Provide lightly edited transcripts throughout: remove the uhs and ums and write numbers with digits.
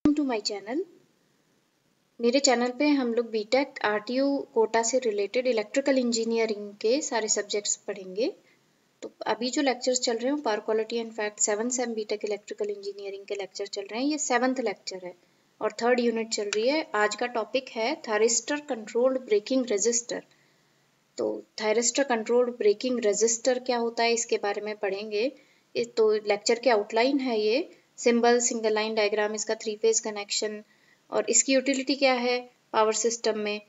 To my channel. मेरे channel पे हम लोग बीटेक आरटीयू कोटा से रिलेटेड इलेक्ट्रिकल इंजीनियरिंग के सारे सब्जेक्ट्स पढ़ेंगे। तो अभी जो लेक्चर्स चल रहे हैं power quality and fact 7 sem BTech electrical engineering के लेक्चर चल रहे हैं। ये 7th लेक्चर है और 3rd यूनिट चल रही है। आज का टॉपिक है थायरिस्टर कंट्रोल्ड ब्रेकिंग रजिस्टर। तो थायरिस्टर कंट्रोल्ड ब्रेकिंग रजिस्टर क्या होता है इसके बारे में पढ़ेंगे। तो लेक्चर के आउटलाइन है ये सिंबल, सिंगल लाइन डायग्राम, इसका 3 फेज कनेक्शन और इसकी यूटिलिटी क्या है पावर सिस्टम में।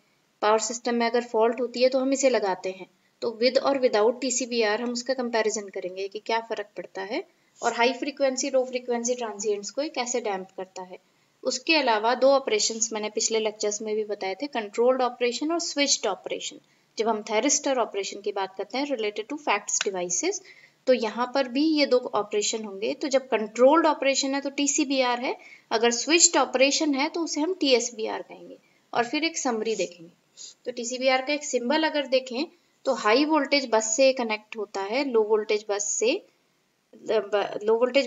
पावर सिस्टम में अगर फॉल्ट होती है तो हम इसे लगाते हैं, तो विद और विदाउट टीसीबीआर हम उसका कंपैरिजन करेंगे कि क्या फ़र्क पड़ता है और high frequency low frequency transients को कैसे डैम्प करता है। उसके अलावा 2 ऑपरेशंस मैंने पिछले लेक्चर्स में भी बताए थे, कंट्रोल्ड ऑपरेशन और स्विच्ड ऑपरेशन। जब हम थायरिस्टर ऑपरेशन की बात करते हैं रिलेटेड टू फैक्ट्स डिवाइसेस, तो यहाँ पर भी ये 2 ऑपरेशन होंगे। तो जब कंट्रोल्ड ऑपरेशन है तो टीसीबीआर है, अगर स्विच्ड ऑपरेशन है तो उसे हम टीएसबीआर कहेंगे। और फिर एक समरी देखेंगे। तो टीसीबीआर का एक सिंबल अगर देखें तो हाई वोल्टेज बस से कनेक्ट होता है, लो वोल्टेज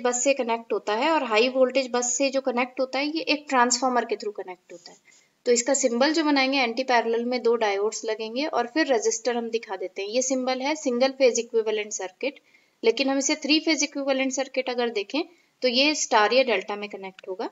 बस से कनेक्ट होता है और हाई वोल्टेज बस से जो कनेक्ट होता है ये एक ट्रांसफार्मर के थ्रू कनेक्ट होता है। तो इसका सिंबल जो बनाएंगे एंटी पैरेलल में 2 डायोड्स लगेंगे और फिर रजिस्टर हम दिखा देते हैं। ये सिंबल है सिंगल फेज इक्विवेलेंट सर्किट, लेकिन हम इसे 3 फेज इक्विवेलेंट सर्किट अगर देखें तो ये स्टार या डेल्टा में कनेक्ट होगा।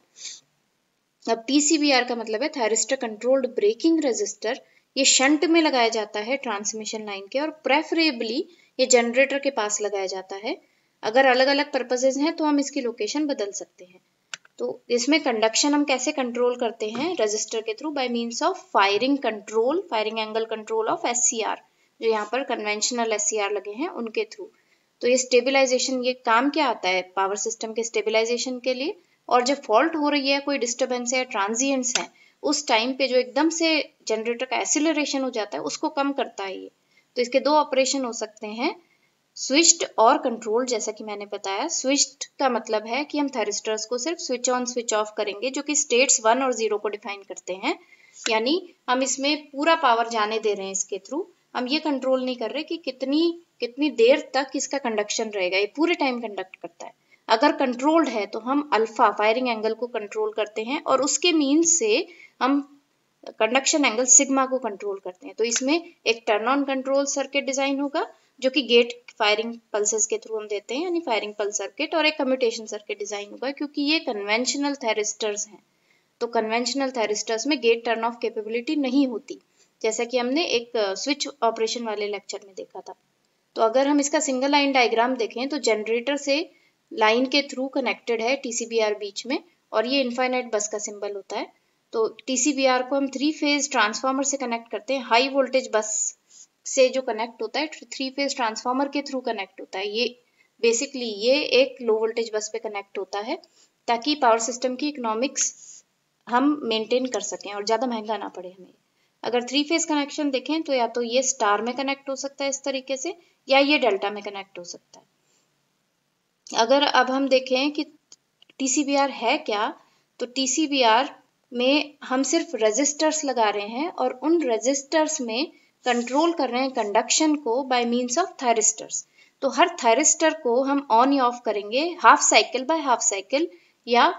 अब टीसीबीआर का मतलब है थायरिस्टर कंट्रोल्ड ब्रेकिंग रजिस्टर। ये शंट में लगाया जाता है ट्रांसमिशन लाइन के और प्रेफरेबली ये जनरेटर के पास लगाया जाता है। अगर अलग अलग पर्पसेज हैं तो हम इसकी लोकेशन बदल सकते हैं। तो इसमें कंडक्शन हम कैसे कंट्रोल करते हैं रजिस्टर के through, by means of firing control, firing angle control of SCR, जो यहाँ पर कन्वेंशनल एससीआर लगे हैं उनके थ्रू। तो ये स्टेबलाइजेशन, ये काम क्या आता है पावर सिस्टम के स्टेबलाइजेशन के लिए। और जब फॉल्ट हो रही है, कोई डिस्टर्बेंस है, ट्रांजिएंट्स हैं, उस टाइम पे जो एकदम से जनरेटर का एक्सीलरेशन हो जाता है उसको कम करता है ये। तो इसके 2 ऑपरेशन हो सकते हैं, स्विच्ड और कंट्रोल। जैसा कि मैंने बताया, स्विच्ड का मतलब है कि हम थायरिस्टर्स को सिर्फ स्विच ऑन स्विच ऑफ करेंगे, जो कि स्टेट्स 1 और 0 को डिफाइन करते हैं। यानी हम इसमें पूरा पावर जाने दे रहे हैं इसके थ्रू, हम ये कंट्रोल नहीं कर रहे कि कितनी देर तक इसका कंडक्शन रहेगा, ये पूरे टाइम कंडक्ट करता है। अगर कंट्रोल्ड है तो हम अल्फा फायरिंग एंगल को कंट्रोल करते हैं और उसके मीन्स से हम कंडक्शन एंगल सिग्मा को कंट्रोल करते हैं। तो इसमें एक turn on control circuit design होगा जो कि गेट फायरिंग पल्सेस के थ्रू हम देते हैं, यानी फायरिंग पल्स सर्किट, और एक कम्यूटेशन सर्किट डिजाइन होगा क्योंकि ये कन्वेंशनल थायरिस्टर्स हैं। तो कन्वेंशनल थायरिस्टर्स में गेट टर्न ऑफ कैपेबिलिटी नहीं होती, जैसा कि हमने एक स्विच ऑपरेशन वाले लेक्चर में देखा था। तो अगर हम इसका सिंगल लाइन डायग्राम देखें तो जनरेटर से लाइन के थ्रू कनेक्टेड है टीसीबीआर बीच में और ये इनफाइनाइट बस का सिंबल होता है। तो टीसीबीआर को हम 3 फेज ट्रांसफार्मर से कनेक्ट करते हैं। हाई वोल्टेज बस से जो कनेक्ट होता है 3 फेज ट्रांसफार्मर के थ्रू कनेक्ट होता है। ये बेसिकली ये एक लो वोल्टेज बस पे कनेक्ट होता है ताकि पावर सिस्टम की इकोनॉमिक्स हम मेंटेन कर सकें और ज़्यादा महंगा ना पड़े हमें। अगर 3 फेज कनेक्शन देखें तो या तो ये स्टार में कनेक्ट हो सकता है इस तरीके से, या ये डेल्टा में कनेक्ट हो सकता है। अगर अब हम देखें कि टीसीबीआर है क्या, तो टीसीबीआर में हम सिर्फ रेजिस्टर्स लगा रहे हैं और उन रेजिस्टर्स में कंट्रोल कर रहे हैं कंडक्शन को बाय मींस ऑफ थायरिस्टर्स। तो हर थायरिस्टर को हम ऑन या ऑफ करेंगे half cycle by half cycle, या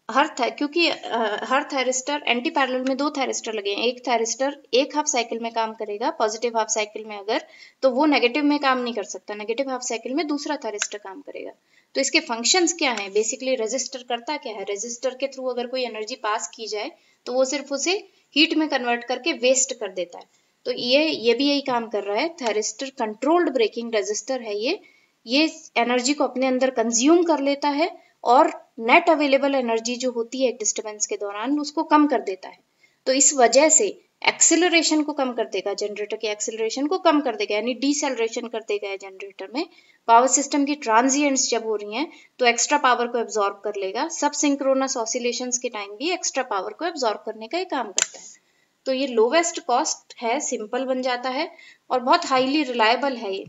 क्योंकि हर थायरिस्टर एंटी पैरेलल में 2 थायरिस्टर लगे हैं। एक थायरिस्टर एक हाफ साइकिल में काम करेगा पॉजिटिव हाफ साइकिल में, अगर तो वो नेगेटिव में काम नहीं कर सकता, नेगेटिव हाफ साइकिल में दूसरा थायरिस्टर काम करेगा। तो इसके फंक्शंस क्या हैं, बेसिकली रेजिस्टर करता क्या है, रेजिस्टर के थ्रू अगर कोई एनर्जी पास की जाए तो वो सिर्फ उसे हीट में कन्वर्ट करके वेस्ट कर देता है। तो ये भी यही काम कर रहा है। थायरिस्टर कंट्रोल्ड ब्रेकिंग रेजिस्टर है ये एनर्जी को अपने अंदर कंज्यूम कर लेता है और नेट अवेलेबल एनर्जी जो होती है एक डिस्टर्बेंस के दौरान उसको कम कर देता है। तो इस वजह से एक्सिलरेशन को कम कर देगा, जनरेटर के एक्सिलरेशन को कम कर देगा, यानी डीसेलरेशन कर देगा जनरेटर में। पावर सिस्टम की ट्रांजिएंट्स जब हो रही हैं तो एक्स्ट्रा पावर को एब्जॉर्ब कर लेगा। सब सिंक्रोनस ऑसिलेशंस के टाइम भी एक्स्ट्रा पावर को एब्जॉर्ब करने का ये काम करता है। तो ये लोवेस्ट कॉस्ट है, सिंपल बन जाता है और बहुत हाईली रिलायबल है। ये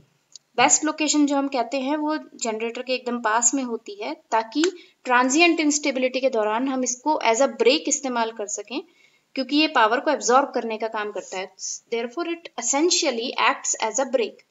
बेस्ट लोकेशन जो हम कहते हैं वो जनरेटर के एकदम पास में होती है ताकि ट्रांजिएंट इंस्टेबिलिटी के दौरान हम इसको एज अ ब्रेक इस्तेमाल कर सकें, क्योंकि ये पावर को एब्जॉर्ब करने का काम करता है। Therefore it essentially acts as a brake.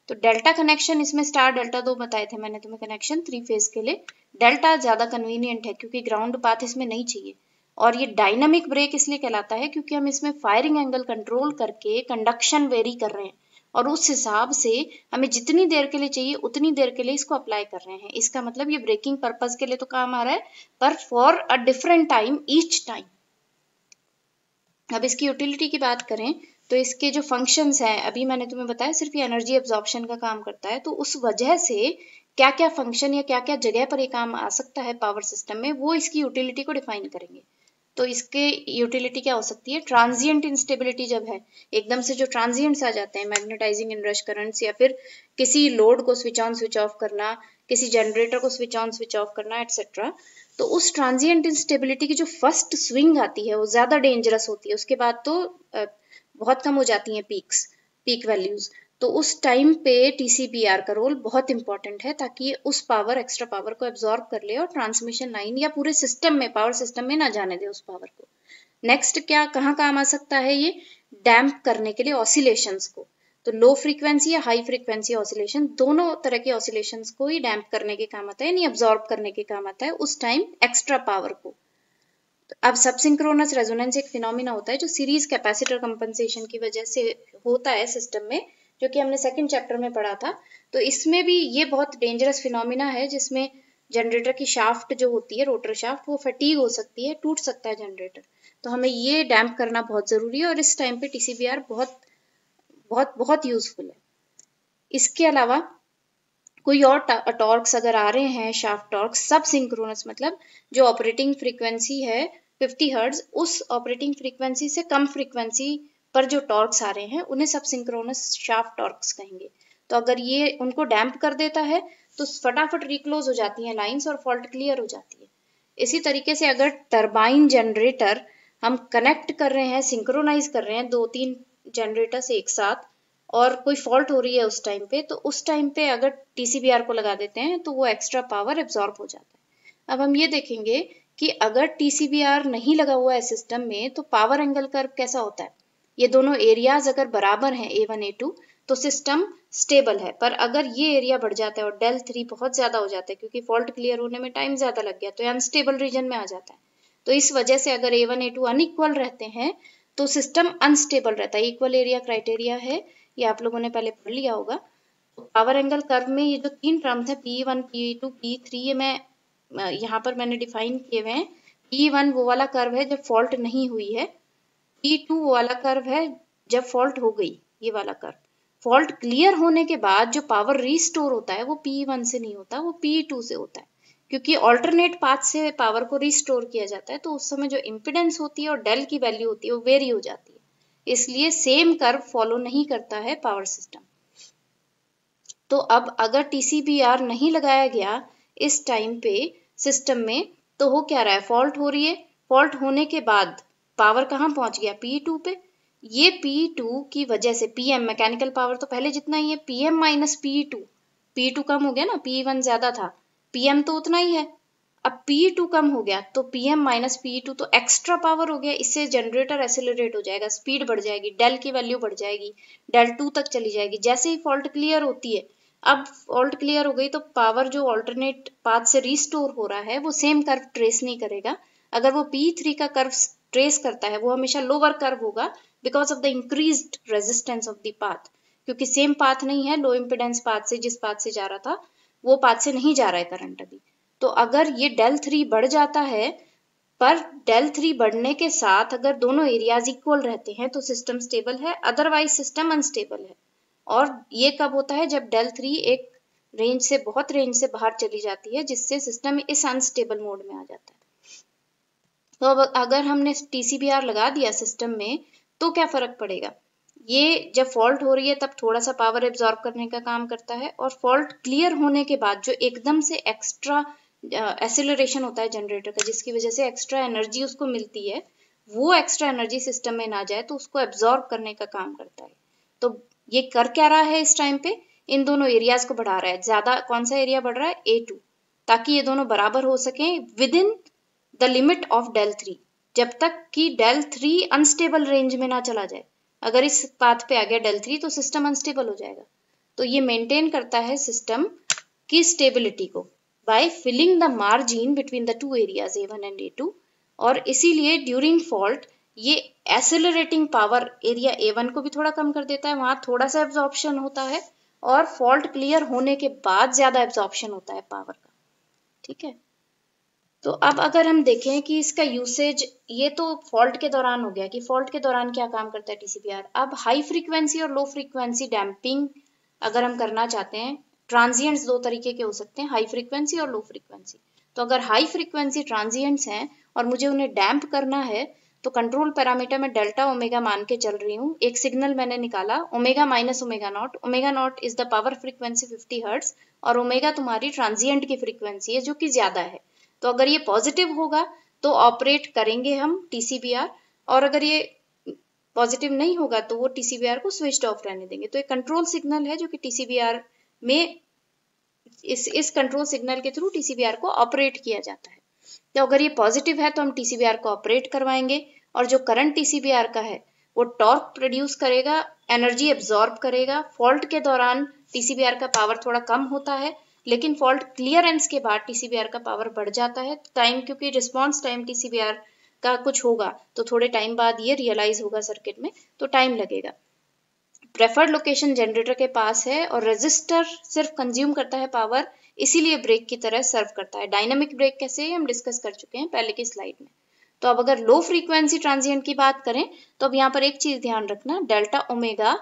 तो डेल्टा कनेक्शन, इसमें स्टार डेल्टा 2 बताए थे मैंने तुम्हें कनेक्शन 3 फेज के लिए। डेल्टा ज्यादा कन्वीनियंट है क्योंकि ग्राउंड पाथ इसमें नहीं चाहिए और ये डायनामिक ब्रेक इसलिए कहलाता है क्योंकि हम इसमें फायरिंग एंगल कंट्रोल करके कंडक्शन वेरी कर रहे हैं और उस हिसाब से हमें जितनी देर के लिए चाहिए उतनी देर के लिए इसको अप्लाई कर रहे हैं। इसका मतलब ये ब्रेकिंग पर्पस के लिए तो काम आ रहा है, पर for a different time each time. अब इसकी यूटिलिटी की बात करें तो इसके जो फंक्शंस हैं, अभी मैंने तुम्हें बताया सिर्फ ये एनर्जी एब्जॉर्प्शन का काम करता है, तो उस वजह से क्या क्या फंक्शन या क्या क्या जगह पर ये काम आ सकता है पावर सिस्टम में, वो इसकी यूटिलिटी को डिफाइन करेंगे। तो इसके यूटिलिटी क्या हो सकती है, ट्रांजिएंट इंस्टेबिलिटी जब है, एकदम से जो ट्रांजिएंट्स आ जाते हैं, मैग्नेटाइजिंग इनरश करंट्स, या फिर किसी लोड को स्विच ऑन स्विच ऑफ करना, किसी जनरेटर को स्विच ऑन स्विच ऑफ करना एटसेट्रा, तो उस ट्रांजिएंट इंस्टेबिलिटी की जो फर्स्ट स्विंग आती है वो ज्यादा डेंजरस होती है, उसके बाद तो बहुत कम हो जाती हैं पीक वैल्यूज। तो उस टाइम पे टीसीबीआर का रोल बहुत इंपॉर्टेंट है ताकि उस पावर, एक्स्ट्रा पावर को एब्जॉर्ब कर ले और ट्रांसमिशन लाइन या पूरे सिस्टम में, पावर सिस्टम में ना जाने दे उस पावर को। नेक्स्ट क्या कहाँ काम आ सकता है, ये डैम्प करने के लिए ऑसिलेशंस को। तो लो फ्रीक्वेंसी या हाई फ्रीक्वेंसी ऑसिलेशन, दोनों तरह के ऑसिलेशंस को ही डैम्प करने के काम आता है, यानी अब्जॉर्ब करने के काम आता है उस टाइम एक्स्ट्रा पावर को। अब सब सिंक्रोनस रेजोनेंस एक फिनोमिना होता है जो सीरीज कैपेसिटर कंपनसेशन की वजह से होता है सिस्टम में, जो कि हमने सेकंड चैप्टर में पढ़ा था। तो इसमें भी ये बहुत डेंजरस फिनोमिना है जिसमें जनरेटर की शाफ्ट जो होती है, रोटर शाफ्ट, वो फटीग हो सकती है, टूट सकता है जनरेटर। तो हमें ये डैम्प करना बहुत जरूरी है और इस टाइम पे टीसीबीआर बहुत बहुत बहुत यूजफुल है। इसके अलावा कोई और टॉर्क्स अगर आ रहे हैं, शाफ्ट टॉर्क्स सब सिंक्रोनस, मतलब जो ऑपरेटिंग फ्रीक्वेंसी है 50 हर्ट्ज, उस ऑपरेटिंग फ्रीक्वेंसी से कम फ्रीक्वेंसी पर जो टॉर्क्स आ रहे हैं उन्हें सब सिंक्रोनस शाफ्ट टॉर्क्स कहेंगे। तो अगर ये उनको डैम्प कर देता है तो फटाफट रिक्लोज हो जाती हैं लाइंस और फॉल्ट क्लियर हो जाती है। इसी तरीके से अगर टरबाइन जनरेटर हम कनेक्ट कर रहे हैं, सिंक्रोनाइज कर रहे हैं 2-3 जनरेटर्स एक साथ, और कोई फॉल्ट हो रही है उस टाइम पे, तो उस टाइम पे अगर टीसीबीआर को लगा देते हैं तो वो एक्स्ट्रा पावर एब्जॉर्ब हो जाता है। अब हम ये देखेंगे कि अगर टीसीबीआर नहीं लगा हुआ है सिस्टम में तो पावर एंगल कर्व कैसा होता है। ये दोनों एरियाज अगर बराबर हैं A1 A2 तो सिस्टम स्टेबल है, पर अगर ये एरिया बढ़ जाता है और डेल 3 बहुत ज्यादा हो जाता है क्योंकि फॉल्ट क्लियर होने में टाइम ज्यादा लग गया, तो ये अनस्टेबल रीजन में आ जाता है। तो इस वजह से अगर A1 A2 अनइक्वल रहते हैं तो सिस्टम अनस्टेबल रहता है। इक्वल एरिया क्राइटेरिया है, ये आप लोगों ने पहले पढ़ लिया होगा। पावर एंगल कर्व में ये जो 3 टर्म्स है P1 P2 P3, ये मैं यहाँ पर मैंने डिफाइन किए हुए हैं। P1 वो वाला कर्व है जब फॉल्ट नहीं हुई है, P2 वो वाला कर्व है जब फॉल्ट हो गई, ये वाला कर्व। फॉल्ट क्लियर होने के बाद जो पावर रिस्टोर होता है वो P1 से नहीं होता, वो P2 से होता है, क्योंकि ऑल्टरनेट पाथ से पावर को रिस्टोर किया जाता है। तो उस समय जो इम्पिडेंस होती है और डेल की वैल्यू होती है वो वेरी हो जाती है, इसलिए सेम कर्व फॉलो नहीं करता है पावर सिस्टम। तो अब अगर टीसीबीआर नहीं लगाया गया इस टाइम पे सिस्टम में तो हो क्या रहा है, फॉल्ट हो रही है। फॉल्ट होने के बाद पावर कहाँ पहुंच गया, P2 पे। ये P2 की वजह से PM, मैकेनिकल पावर तो पहले जितना ही है, PM माइनस P2 कम हो गया ना, P1 ज्यादा था, PM तो उतना ही है। अब P2 कम हो गया तो PM माइनस P2 तो एक्स्ट्रा पावर हो गया, इससे जनरेटर एक्सेलरेट हो जाएगा, स्पीड बढ़ जाएगी, डेल की वैल्यू बढ़ जाएगी, डेल 2 तक चली जाएगी। जैसे ही फॉल्ट क्लियर होती है, अब फॉल्ट क्लियर हो गई तो पावर जो ऑल्टरनेट पाथ से रिस्टोर हो रहा है वो सेम कर्व ट्रेस नहीं करेगा। अगर वो P3 का कर्व ट्रेस करता है वो हमेशा लोअर कर्व होगा because of the increased resistance of the path, क्योंकि सेम पाथ नहीं है, लो इम्पिडेंस पाथ से, जिस पाथ से जा रहा था वो पाथ से नहीं जा रहा है करंट अभी। तो अगर ये डेल 3 बढ़ जाता है, पर डेल 3 बढ़ने के साथ अगर दोनों एरियाज इक्वल रहते हैं तो सिस्टम स्टेबल है, अदरवाइज सिस्टम अनस्टेबल है। और ये कब होता है, जब डेल 3 एक रेंज से, बहुत रेंज से बाहर चली जाती है, जिससे सिस्टम इस अनस्टेबल मोड में आ जाता है। तो अब अगर हमने टीसीबीआर लगा दिया सिस्टम में तो क्या फर्क पड़ेगा, ये जब फॉल्ट हो रही है तब थोड़ा सा पावर एब्जॉर्ब करने का काम करता है, और फॉल्ट क्लियर होने के बाद जो एकदम से एक्स्ट्रा एक्सेलरेशन होता है जनरेटर का, जिसकी वजह से एक्स्ट्रा एनर्जी उसको मिलती है, वो एक्स्ट्रा एनर्जी सिस्टम में ना जाए तो उसको एब्जॉर्ब करने का काम करता है। तो ये कर क्या रहा है इस टाइम पे, इन दोनों एरियाज को बढ़ा रहा है। ज्यादा कौन सा एरिया बढ़ रहा है, A2, ताकि ये दोनों बराबर हो सके within the limit of del 3, जब तक कि डेल 3 अनस्टेबल रेंज में ना चला जाए। अगर इस पाथ पे आ गया डेल 3 तो सिस्टम अनस्टेबल हो जाएगा। तो ये मेंटेन करता है सिस्टम की स्टेबिलिटी को by filling the margin between the two areas A1 and A2 और इसीलिए ड्यूरिंग फॉल्ट ये एक्सेलरेटिंग पावर एरिया A1 को भी थोड़ा कम कर देता है, वहां थोड़ा सा एब्जॉर्प्शन होता है, और फॉल्ट क्लियर होने के बाद ज्यादा एब्जॉर्प्शन होता है पावर का। ठीक है, तो अब अगर हम देखें कि इसका यूसेज, ये तो फॉल्ट के दौरान हो गया कि फॉल्ट के दौरान क्या काम करता है TCPR। अब हाई फ्रीक्वेंसी और लो फ्रीक्वेंसी डैम्पिंग अगर हम करना चाहते हैं, ट्रांजिएंट्स दो तरीके के हो सकते हैं, हाई फ्रीक्वेंसी और लो फ्रीक्वेंसी। तो अगर हाई फ्रीक्वेंसी ट्रांजिएंट्स हैं और मुझे उन्हें डैम्प करना है, तो कंट्रोल पैरामीटर में डेल्टा ओमेगा मान के चल रही हूँ। एक सिग्नल मैंने निकाला omega minus omega naught. Omega naught is the power frequency 50 hertz और ओमेगा तुम्हारी ट्रांजिएंट की फ्रीक्वेंसी है जो कि ज्यादा है। तो अगर ये पॉजिटिव होगा तो ऑपरेट करेंगे हम TCPR, और अगर ये पॉजिटिव नहीं होगा तो वो TCPR को स्विच्ड ऑफ रहने देंगे। तो एक कंट्रोल सिग्नल है जो कि TCPR में इस कंट्रोल सिग्नल के थ्रू TCPR को ऑपरेट किया जाता है। तो अगर ये पॉजिटिव है तो हम TCPR को ऑपरेट करवाएंगे, और जो करंट TCPR का है वो टॉर्क प्रोड्यूस करेगा, एनर्जी एब्जॉर्ब करेगा। फॉल्ट के दौरान TCPR का पावर थोड़ा कम होता है, लेकिन फॉल्ट क्लियरेंस के बाद TCPR का पावर बढ़ जाता है। टाइम, क्योंकि रिस्पॉन्स टाइम TCPR का कुछ होगा तो थोड़े टाइम बाद ये रियलाइज होगा सर्किट में, तो टाइम लगेगा। प्रेफर्ड लोकेशन जनरेटर के पास है और रजिस्टर सिर्फ कंज्यूम करता है पावर, इसीलिए ब्रेक की तरह सर्व करता है। डायनामिक ब्रेक कैसे हम डिस्कस कर चुके हैं पहले की स्लाइड में। तो अब अगर लो फ्रीक्वेंसी ट्रांजिएंट की बात करें तो अब यहाँ पर एक चीज ध्यान रखना, डेल्टा ओमेगा,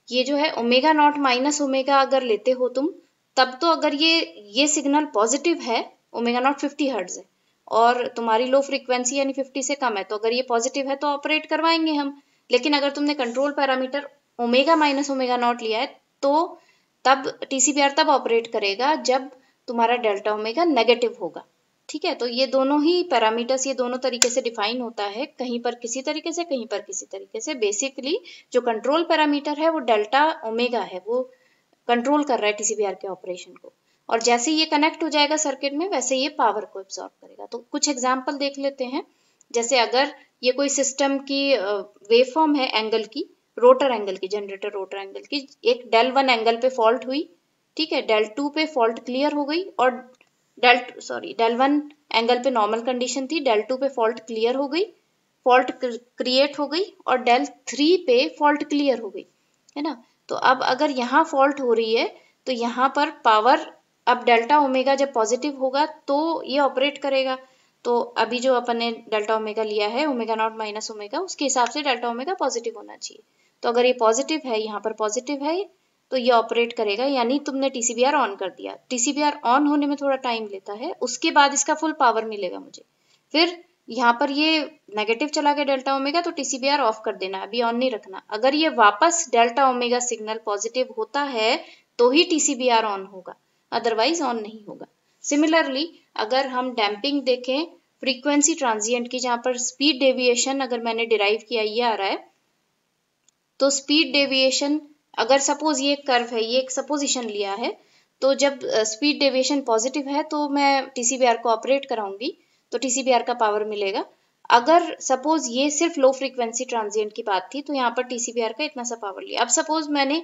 ये जो है ओमेगा नॉट माइनस ओमेगा अगर लेते हो तुम, तब तो अगर ये सिग्नल पॉजिटिव है, ओमेगा नॉट 50 हर्ट्ज है और तुम्हारी लो फ्रीक्वेंसी यानी 50 से कम है, तो अगर ये पॉजिटिव है तो ऑपरेट करवाएंगे हम। लेकिन अगर तुमने control parameter omega minus omega naught लिया है तो तब TCPR तब ऑपरेट करेगा जब तुम्हारा डेल्टा ओमेगा नेगेटिव होगा। ठीक है, तो ये दोनों ही पैरामीटर्स, ये दोनों तरीके से डिफाइन होता है, कहीं पर किसी तरीके से, कहीं पर किसी तरीके से। बेसिकली जो कंट्रोल पैरामीटर है वो डेल्टा ओमेगा है, वो कंट्रोल कर रहा है TCPR के ऑपरेशन को, और जैसे ये कनेक्ट हो जाएगा सर्किट में वैसे ये पावर को एब्सॉर्ब करेगा। तो कुछ एग्जांपल देख लेते हैं। जैसे अगर ये कोई सिस्टम की वेवफॉर्म है एंगल की, रोटर एंगल की, जनरेटर रोटर एंगल की, एक डेल 1 एंगल पे फॉल्ट हुई, ठीक है, डेल 2 पे फॉल्ट क्लियर हो गई, और डेल 1 एंगल पे नॉर्मल कंडीशन थी, डेल 2 पे फॉल्ट क्लियर हो गई, फॉल्ट क्रिएट हो गई, और डेल 3 पे फॉल्ट क्लियर हो गई, है ना। तो अब अगर यहाँ फॉल्ट हो रही है तो यहाँ पर पावर, अब डेल्टा ओमेगा जब पॉजिटिव होगा तो ये ऑपरेट करेगा। तो अभी जो अपन ने डेल्टा ओमेगा लिया है, ओमेगा नॉट माइनस ओमेगा, उसके हिसाब से डेल्टा ओमेगा पॉजिटिव होना चाहिए। तो अगर ये पॉजिटिव है, यहाँ पर पॉजिटिव है, तो ये ऑपरेट करेगा, यानी तुमने TCPR ऑन कर दिया। TCPR ऑन होने में थोड़ा टाइम लेता है, उसके बाद इसका फुल पावर मिलेगा मुझे। फिर यहाँ पर ये नेगेटिव चला गया डेल्टा ओमेगा, तो TCPR ऑफ कर देना, अभी ऑन नहीं रखना। अगर ये वापस डेल्टा ओमेगा सिग्नल पॉजिटिव होता है तो ही TCPR ऑन होगा, अदरवाइज ऑन नहीं होगा। सिमिलरली अगर हम डैम्पिंग देखें फ्रीक्वेंसी ट्रांजिएंट की, जहां पर स्पीड डेविएशन अगर मैंने डिराइव किया ये आ रहा है, तो स्पीड डेविएशन अगर सपोज ये कर्व है, ये एक सपोजिशन लिया है, तो जब स्पीड डेविएशन पॉजिटिव है तो मैं TCPR को ऑपरेट कराऊंगी, तो TCPR का पावर मिलेगा। अगर सपोज ये सिर्फ लो फ्रीक्वेंसी ट्रांजिएंट की बात थी तो यहाँ पर TCPR का इतना सा पावर लिया। अब सपोज मैंने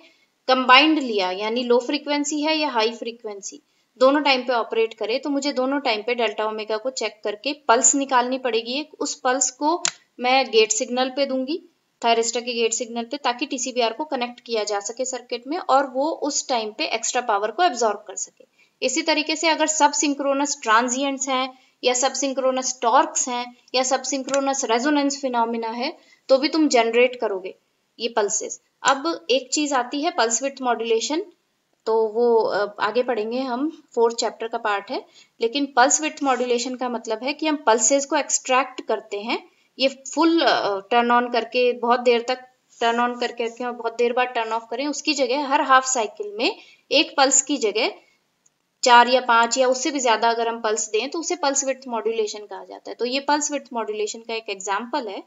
कंबाइंड लिया, यानी लो फ्रीक्वेंसी है या हाई फ्रीक्वेंसी, दोनों टाइम पे ऑपरेट करे, तो मुझे दोनों टाइम पे डेल्टा ओमेगा को चेक करके पल्स निकालनी पड़ेगी। उस पल्स को मैं गेट सिग्नल पे दूंगी, थायरिस्टर के गेट सिग्नल पे, ताकि TCPR को कनेक्ट किया जा सके सर्किट में और वो उस टाइम पे एक्स्ट्रा पावर को एब्जॉर्ब कर सके। इसी तरीके से अगर सब सिंक्रोनस ट्रांजिएंट्स हैं या सब सिंक्रोनस टॉर्क्स हैं या सब सिंक्रोनस रेजोनेंस फिनोमिना है, तो भी तुम जनरेट करोगे ये पल्सेस। अब एक चीज आती है पल्स विड्थ मॉड्यूलेशन, तो वो आगे पढ़ेंगे हम, 4th चैप्टर का पार्ट है। लेकिन पल्स विड्थ मॉड्यूलेशन का मतलब है कि हम पल्सेस को एक्सट्रैक्ट करते हैं, ये फुल टर्न ऑन करके बहुत देर तक टर्न ऑन करके रखें और बहुत देर बाद टर्न ऑफ करें, उसकी जगह हर हाफ साइकिल में एक पल्स की जगह 4 या 5 या उससे भी ज्यादा अगर हम पल्स दें तो उसे पल्स विड्थ मॉड्यूलेशन कहा जाता है। तो ये पल्स विड्थ मॉड्यूलेशन का एक एग्जाम्पल है,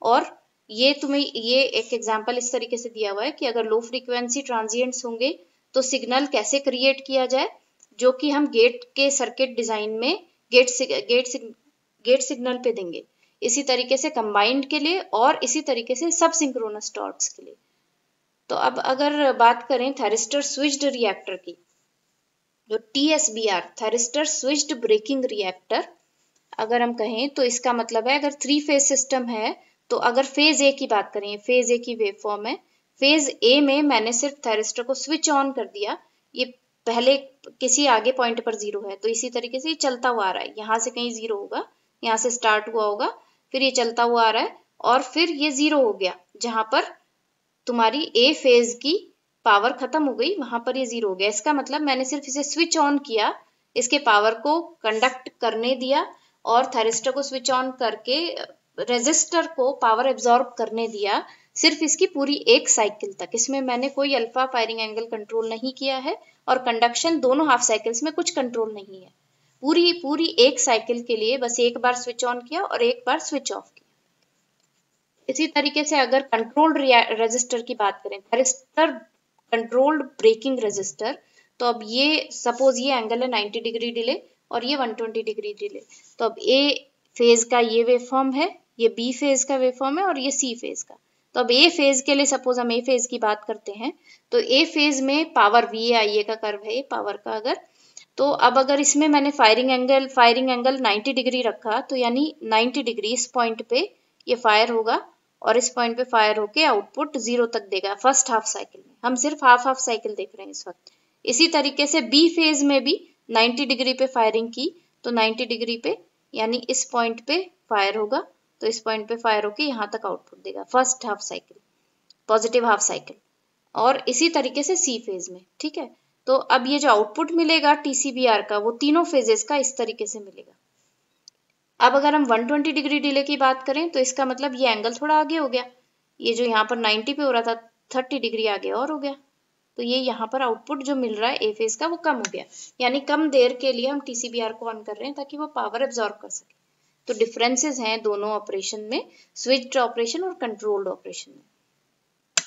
और ये तुम्हें ये एक एग्जाम्पल इस तरीके से दिया हुआ है कि अगर लो फ्रीक्वेंसी ट्रांजिएंट्स होंगे तो सिग्नल कैसे क्रिएट किया जाए, जो कि हम गेट के सर्किट डिजाइन में गेट सिग्नल पे देंगे। इसी तरीके से कंबाइंड के लिए और इसी तरीके से सब सिंक्रोनस टॉर्क्स के लिए। तो अब अगर बात करें थायरिस्टर स्विच्ड रिएक्टर की, जो TSBR thyristor switched braking reactor, अगर हम कहें तो इसका मतलब है अगर 3 फेज सिस्टम है तो अगर फेज ए की बात करें, फेज ए की वेव फॉर्म है, फेज ए में मैंने सिर्फ थायरिस्टर को स्विच ऑन कर दिया, ये पहले किसी आगे पॉइंट पर 0 है तो इसी तरीके से ये चलता हुआ आ रहा है, यहाँ से कहीं 0 होगा, यहाँ से स्टार्ट हुआ होगा, फिर ये चलता हुआ आ रहा है और फिर ये 0 हो गया, जहां पर तुम्हारी ए फेज की पावर खत्म हो गई, वहां पर ये 0 हो गया। इसका मतलब मैंने सिर्फ इसे स्विच ऑन किया, इसके पावर को कंडक्ट करने दिया और थायरिस्टर को स्विच ऑन करके रेजिस्टर को पावर एब्जॉर्ब करने दिया, सिर्फ इसकी पूरी एक साइकिल तक। इसमें मैंने कोई अल्फा फायरिंग एंगल कंट्रोल नहीं किया है और कंडक्शन दोनों हाफ साइकिल्स में कुछ कंट्रोल नहीं है। पूरी एक साइकिल के लिए बस एक बार स्विच ऑन किया और एक बार स्विच ऑफ किया। इसी तरीके से अगर कंट्रोल्ड रेजिस्टर की बात करें, थायरिस्टर कंट्रोल्ड ब्रेकिंग रेजिस्टर, तो अब ये सपोज ये एंगल है 90 डिग्री डिले और ये 120 डिग्री डिले, तो अब ए फेज का ये वेवफॉर्म है, ये बी फेज का वेवफॉर्म है और ये सी फेज का। तो अब ए फेज के लिए सपोज हम ए फेज की बात करते हैं, तो ए फेज में पावर वी आई ए का कर्व है पावर का, अगर तो अब अगर इसमें मैंने फायरिंग एंगल 90 डिग्री रखा तो यानी 90 डिग्री इस पॉइंट पे ये फायर होगा और इस पॉइंट पे फायर होके आउटपुट 0 तक देगा फर्स्ट हाफ साइकिल में। हम सिर्फ हाफ साइकिल देख रहे हैं इस वक्त। इसी तरीके से बी फेज में भी 90 डिग्री पे फायरिंग की तो 90 डिग्री पे यानी इस पॉइंट पे फायर होगा, तो इस पॉइंट पे फायर होके यहाँ तक आउटपुट देगा first half cycle, positive half cycle. और इसी तरीके से सी फेज में, ठीक है। तो अब ये जो आउटपुट मिलेगा TCBR का वो तीनों फेजेस का इस तरीके से मिलेगा। अब अगर हम 120 डिग्री डिले की बात करें तो इसका मतलब ये एंगल थोड़ा आगे हो गया, ये जो यहाँ पर 90 पे हो रहा था 30 डिग्री आगे और हो गया, तो ये यहाँ पर आउटपुट जो मिल रहा है ए फेज का वो कम हो गया, यानी कम देर के लिए हम TCBR को ऑन कर रहे हैं ताकि वो पावर एब्जॉर्ब कर सके। तो डिफरेंसेस हैं दोनों ऑपरेशन में, स्विच्ड ऑपरेशन और कंट्रोल्ड ऑपरेशन में।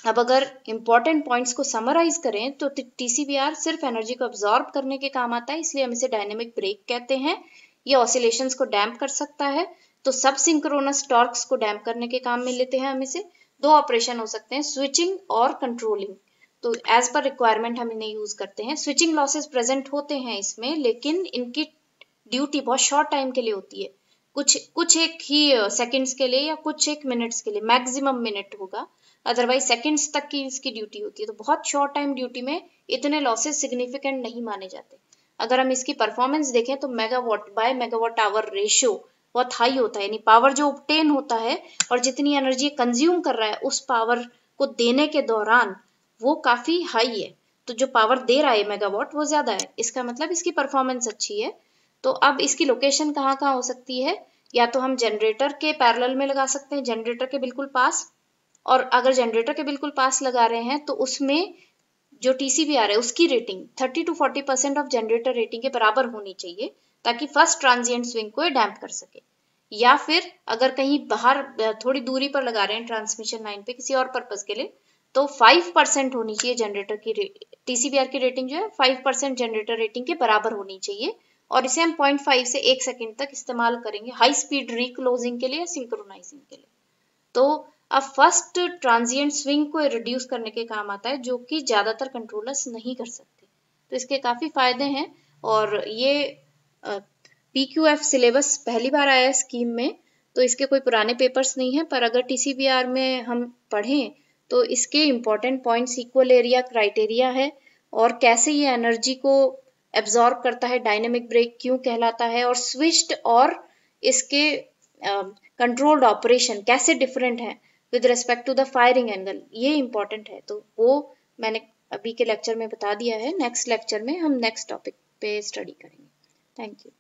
अब अगर इंपॉर्टेंट पॉइंट्स को समराइज करें तो TCBR सिर्फ एनर्जी को अब्जॉर्ब करने के काम आता है, इसलिए हम इसे डायनेमिक ब्रेक कहते हैं। ये ऑसिलेशंस को डैम्प कर सकता है, तो सब सिंक्रोनस टॉर्क्स को डैम्प करने के काम में लेते हैं हम इसे। दो ऑपरेशन हो सकते हैं, स्विचिंग और कंट्रोलिंग, तो एज पर रिक्वायरमेंट हम इन्हें यूज करते हैं। स्विचिंग लॉसेस प्रेजेंट होते हैं इसमें, लेकिन इनकी ड्यूटी बहुत शॉर्ट टाइम के लिए होती है, कुछ एक ही सेकंड्स के लिए या कुछ एक मिनट्स के लिए, मैक्सिमम मिनट होगा, अदरवाइज सेकंड्स तक की इसकी ड्यूटी होती है। तो बहुत शॉर्ट टाइम ड्यूटी में इतने लॉसेस सिग्निफिकेंट नहीं माने जाते। अगर हम इसकी परफॉर्मेंस देखें तो megawatt by megawatt hour ratio बहुत हाई होता है, यानी पावर जो ऑब्टेन होता है और जितनी एनर्जी कंज्यूम कर रहा है उस पावर को देने के दौरान वो काफी हाई है, तो जो पावर दे रहा है मेगावाट वो ज्यादा है, इसका मतलब इसकी परफॉर्मेंस अच्छी है। तो अब इसकी लोकेशन कहाँ कहाँ हो सकती है, या तो हम जनरेटर के पैरेलल में लगा सकते हैं, जनरेटर के बिल्कुल पास, और अगर जनरेटर के बिल्कुल पास लगा रहे हैं तो उसमें जो TCBR है उसकी rating 30 to 40% of generator rating के बराबर होनी चाहिए, ताकि फर्स्ट ट्रांजिएंट स्विंग को डैम्प कर सके। या फिर अगर कहीं बाहर थोड़ी दूरी पर लगा रहे हैं ट्रांसमिशन लाइन पे किसी और पर्पज के लिए, तो 5% होनी चाहिए जनरेटर की TCBR की रेटिंग जो है 5% जनरेटर रेटिंग के बराबर होनी चाहिए, और इसे हम 0.5 से 1 सेकेंड तक इस्तेमाल करेंगे हाई स्पीड रिक्लोजिंग के लिए, सिंक्रोनाइजिंग के लिए। तो अब फर्स्ट ट्रांजिएंट स्विंग को रिड्यूस करने के काम आता है, जो कि ज्यादातर कंट्रोलर्स नहीं कर सकते। तो इसके काफी फायदे हैं, और ये PQF सिलेबस पहली बार आया है स्कीम में, तो इसके कोई पुराने पेपर्स नहीं है, पर अगर TCBR में हम पढ़ें तो इसके important points equal area criteria है, और कैसे ये एनर्जी को एब्जॉर्ब करता है, डायनेमिक ब्रेक क्यों कहलाता है, और स्विच्ड और इसके कंट्रोल्ड ऑपरेशन कैसे डिफरेंट है with respect to the firing angle, ये इंपॉर्टेंट है। तो वो मैंने अभी के लेक्चर में बता दिया है, नेक्स्ट लेक्चर में हम नेक्स्ट टॉपिक पे स्टडी करेंगे। Thank you.